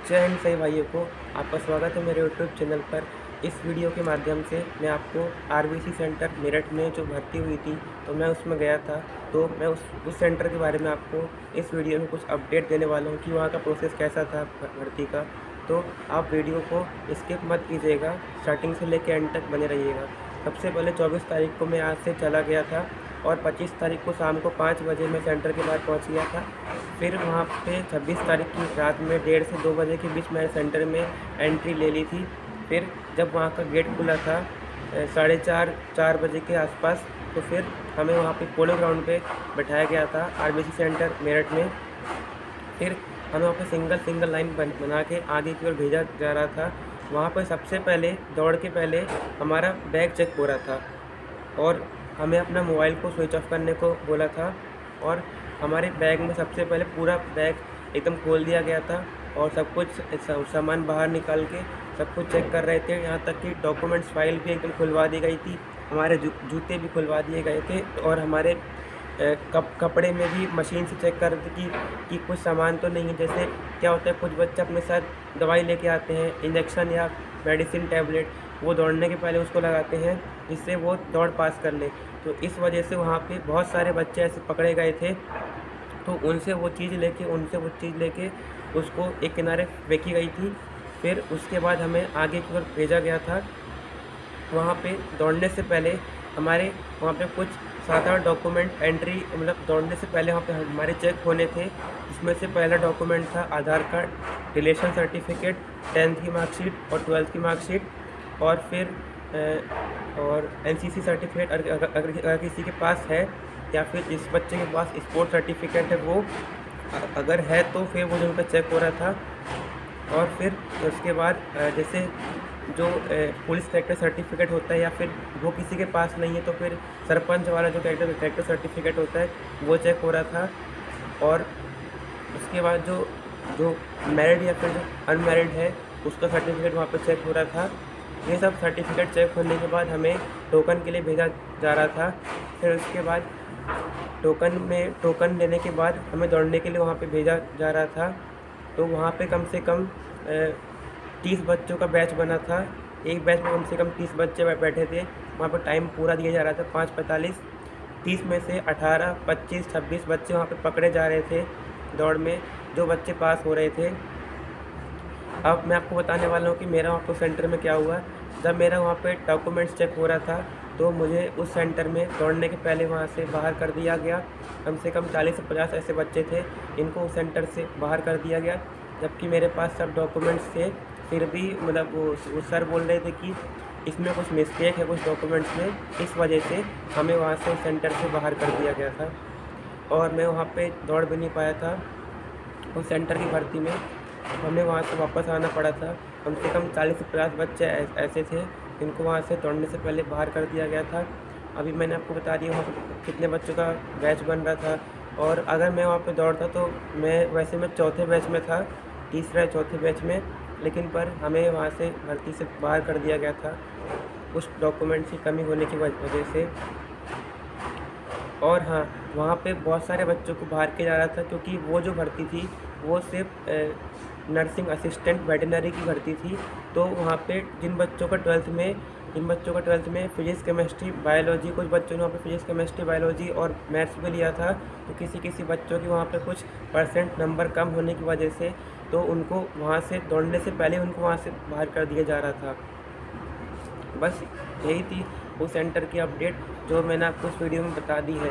जय हिंद सभी भाइयों को। आपका स्वागत है मेरे यूट्यूब चैनल पर। इस वीडियो के माध्यम से मैं आपको आरबीसी सेंटर मेरठ में जो भर्ती हुई थी तो मैं उसमें गया था। तो मैं उस सेंटर के बारे में आपको इस वीडियो में कुछ अपडेट देने वाला हूँ कि वहाँ का प्रोसेस कैसा था भर्ती का। तो आप वीडियो को स्किप मत कीजिएगा, स्टार्टिंग से लेकर एंड तक बने रहिएगा। सबसे पहले 24 तारीख को मैं यहाँ से चला गया था और 25 तारीख को शाम को 5 बजे मैं सेंटर के बाहर पहुँच गया था। फिर वहाँ पे 26 तारीख की रात में 1:30 से 2 बजे के बीच मैंने सेंटर में एंट्री ले ली थी। फिर जब वहाँ का गेट खुला था 4:30 बजे के आसपास, तो फिर हमें वहाँ पे पोलो ग्राउंड पे बैठाया गया था आरबीसी सेंटर मेरठ में। फिर हमें वहाँ पे सिंगल लाइन बना के आगे की ओर भेजा जा रहा था। वहाँ पर सबसे पहले दौड़ के पहले हमारा बैग चेक हो रहा था और हमें अपना मोबाइल को स्विच ऑफ करने को बोला था। और हमारे बैग में सबसे पहले पूरा बैग एकदम खोल दिया गया था और सब कुछ सामान बाहर निकाल के सब कुछ चेक कर रहे थे। यहाँ तक कि डॉक्यूमेंट्स फाइल भी एकदम खुलवा दी गई थी, हमारे जूते भी खुलवा दिए गए थे और हमारे कपड़े में भी मशीन से चेक कर रहे थे कि कुछ सामान तो नहीं है। जैसे क्या होता है, कुछ बच्चे अपने साथ दवाई लेके आते हैं, इंजेक्शन या मेडिसिन टैबलेट, वो दौड़ने के पहले उसको लगाते हैं जिससे वो दौड़ पास कर ले। तो इस वजह से वहाँ पे बहुत सारे बच्चे ऐसे पकड़े गए थे। तो उनसे वो चीज़ लेके उसको एक किनारे फेंकी गई थी। फिर उसके बाद हमें आगे की ओर भेजा गया था। वहाँ पे दौड़ने से पहले हमारे वहाँ पे कुछ 7-8 डॉक्यूमेंट एंट्री, मतलब दौड़ने से पहले वहाँ पे हमारे चेक होने थे। इसमें से पहला डॉक्यूमेंट था आधार कार्ड, रिलेशन सर्टिफिकेट, 10th की मार्कशीट और 12th की मार्कशीट, और फिर और एनसीसी सर्टिफिकेट अगर किसी के पास है, या फिर जिस बच्चे के पास स्पोर्ट सर्टिफिकेट है वो अगर है तो फिर वो उनका चेक हो रहा था। और फिर उसके बाद जैसे जो पुलिस कैरेक्टर सर्टिफिकेट होता है या फिर वो किसी के पास नहीं है तो फिर सरपंच वाला जो कैरेक्टर सर्टिफिकेट होता है वो चेक हो रहा था। और उसके बाद जो जो मैरिड या फिर जो अनमैरिड है उसका सर्टिफिकेट वहाँ पे चेक हो रहा था। ये सब सर्टिफिकेट चेक होने के बाद हमें टोकन के लिए भेजा जा रहा था। फिर उसके बाद टोकन लेने के बाद हमें दौड़ने के लिए वहाँ पे भेजा जा रहा था। तो वहाँ पे कम से कम 30 बच्चों का बैच बना था। एक बैच में कम से कम 30 बच्चे बैठे थे। वहाँ पर टाइम पूरा दिया जा रहा था 5:45। 30 में से 18, 25, 26 बच्चे वहाँ पे पकड़े जा रहे थे दौड़ में, जो बच्चे पास हो रहे थे। अब मैं आपको बताने वाला हूँ कि मेरा वहाँ पर सेंटर में क्या हुआ। जब मेरा वहाँ पे डॉक्यूमेंट्स चेक हो रहा था तो मुझे उस सेंटर में दौड़ने के पहले वहाँ से बाहर कर दिया गया। कम से कम 40 से 50 ऐसे बच्चे थे, इनको उस सेंटर से बाहर कर दिया गया। जबकि मेरे पास सब डॉक्यूमेंट्स थे, फिर भी मतलब वो सर बोल रहे थे कि इसमें कुछ मिस्टेक है कुछ डॉक्यूमेंट्स में, इस वजह से हमें वहाँ से सेंटर से बाहर कर दिया गया था और मैं वहाँ पे दौड़ भी नहीं पाया था उस सेंटर की भर्ती में। हमें वहाँ से वापस आना पड़ा था। कम से कम 40 से 50 बच्चे ऐसे थे जिनको वहाँ से दौड़ने से पहले बाहर कर दिया गया था। अभी मैंने आपको बता दिया वहाँ पर कितने बच्चों का बैच बन रहा था। और अगर मैं वहाँ पे दौड़ता तो मैं चौथे बैच में था, तीसरा चौथे बैच में, लेकिन पर हमें वहाँ से भर्ती से बाहर कर दिया गया था कुछ डॉक्यूमेंट्स की कमी होने की वजह से। और हाँ, वहाँ पे बहुत सारे बच्चों को बाहर किया जा रहा था क्योंकि वो जो भर्ती थी वो सिर्फ नर्सिंग असिस्टेंट वेटनरी की भर्ती थी। तो वहाँ पे जिन बच्चों का 12th में फिजिक्स केमिस्ट्री बायोलॉजी, कुछ बच्चों ने वहाँ पे फिजिक्स केमिस्ट्री बायोलॉजी और मैथ्स भी लिया था, तो किसी बच्चों की वहाँ पे कुछ परसेंट नंबर कम होने की वजह से तो उनको वहाँ से दौड़ने से पहले उनको वहाँ से बाहर कर दिया जा रहा था। बस यही थी उस सेंटर की अपडेट जो मैंने आपको इस वीडियो में बता दी है।